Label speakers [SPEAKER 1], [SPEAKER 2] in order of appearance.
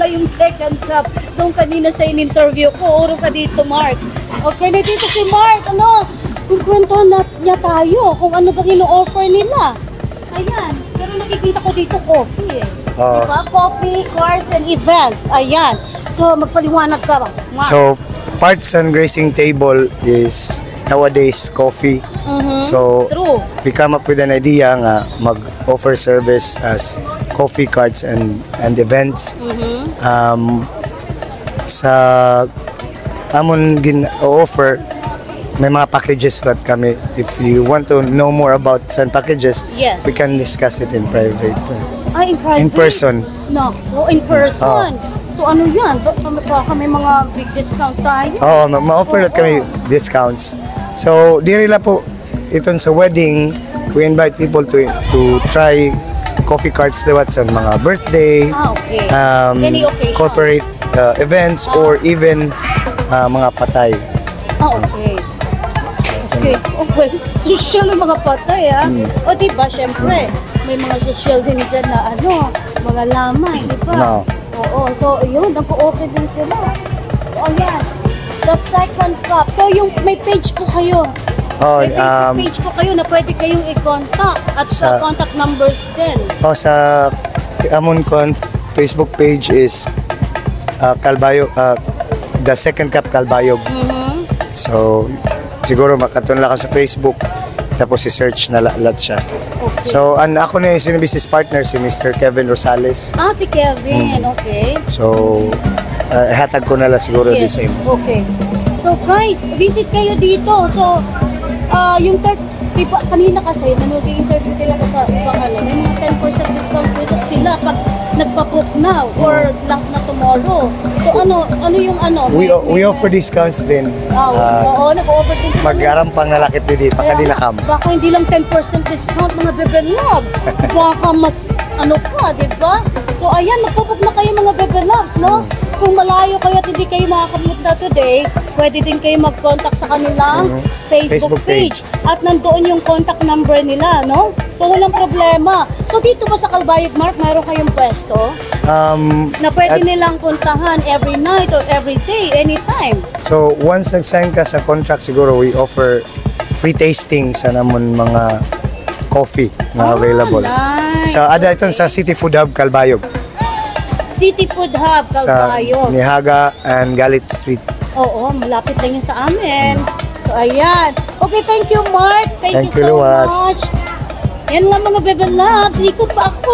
[SPEAKER 1] pala yung second cup. Doon kanina sa in-interview ko, uro ka dito, Mark. Okay, na dito si Mark. Ano, kukwentuhan niya tayo kung ano ba ino-offer nila. Ayan, pero nakikita ko dito coffee eh. Diba? Coffee, cards, and events. Ayan. So, magpaliwanag ka ba?
[SPEAKER 2] So, parts and gracing table is nowadays coffee. So,
[SPEAKER 1] true.
[SPEAKER 2] We come up with an idea nga mag-offer service as coffee cards and events. Sa amon gin-offer, may mga packages that kami. If you want to know more about some packages,
[SPEAKER 1] yes,
[SPEAKER 2] we can discuss it in private.
[SPEAKER 1] In private?
[SPEAKER 2] In person.
[SPEAKER 1] No, in person. So ano yan? Baka may mga big discount tayo?
[SPEAKER 2] Oo, ma-offer that kami discounts. So, diri lang po, itong sa wedding, we invite people to try coffee cards liwat sa mga birthday,
[SPEAKER 1] okay, any occasion,
[SPEAKER 2] corporate events, or even mga patay.
[SPEAKER 1] Okay. Okay. Oh, well, social yung mga patay, ha? O, diba, syempre, may mga social din dyan na, mga lamay, diba?
[SPEAKER 2] No.
[SPEAKER 1] Oo, so, yun, nag-o-offer din sila. So, ayan, the second cup. So, yung may page po kayo. May page po kayo na pwede kayong i-contact at sa contact numbers din.
[SPEAKER 2] Sa amon Facebook page is Calbayog, the second cup Calbayog. So, siguro makatunla ka sa Facebook, tapos i-search na lahat siya.
[SPEAKER 1] Okay.
[SPEAKER 2] So, ako na yung business partner, si Mr. Kevin Rosales.
[SPEAKER 1] Si Kevin, okay.
[SPEAKER 2] So, hatag ko na lang siguro din sa inyo.
[SPEAKER 1] Okay. So, guys, visit kayo dito. So, yung diba, kanina kasi, nanood-interview nila ko sa ibang may mga 10% discount sila pag nagpa-book now or last na tomorrow. So, ano yung
[SPEAKER 2] We offer discounts din.
[SPEAKER 1] Oo, nag-offer din.
[SPEAKER 2] Mag-arampang nalakit din, pagka di nakam.
[SPEAKER 1] Baka hindi lang 10% discount, mga Bebe Loves. Baka mas, pa, diba? So, ayan, nagpa-book na kayo mga Bebe Loves, no? Kung malayo kayo at hindi kayo makakamita today, pwede din kayo mag-contact sa kanilang Facebook page. At nandoon yung contact number nila, no? So, walang problema. So, dito ba sa Calbayog, Mark, mayroon kayong pwesto? Na pwede nilang puntahan every night or every day, anytime?
[SPEAKER 2] So, once nag-sign ka sa contract, siguro we offer free tasting sa namon mga coffee na available.
[SPEAKER 1] Nice.
[SPEAKER 2] So, ito sa City Food Hub, Calbayog.
[SPEAKER 1] City Food Hub, Calbayog.
[SPEAKER 2] Sa Nihaga and Galit Street.
[SPEAKER 1] Oo, malapit lang yun sa amin. So, ayan. Okay, thank you, Mark. Thank you so much. Yan lang mga Bebe Loves. Ikot pa ako.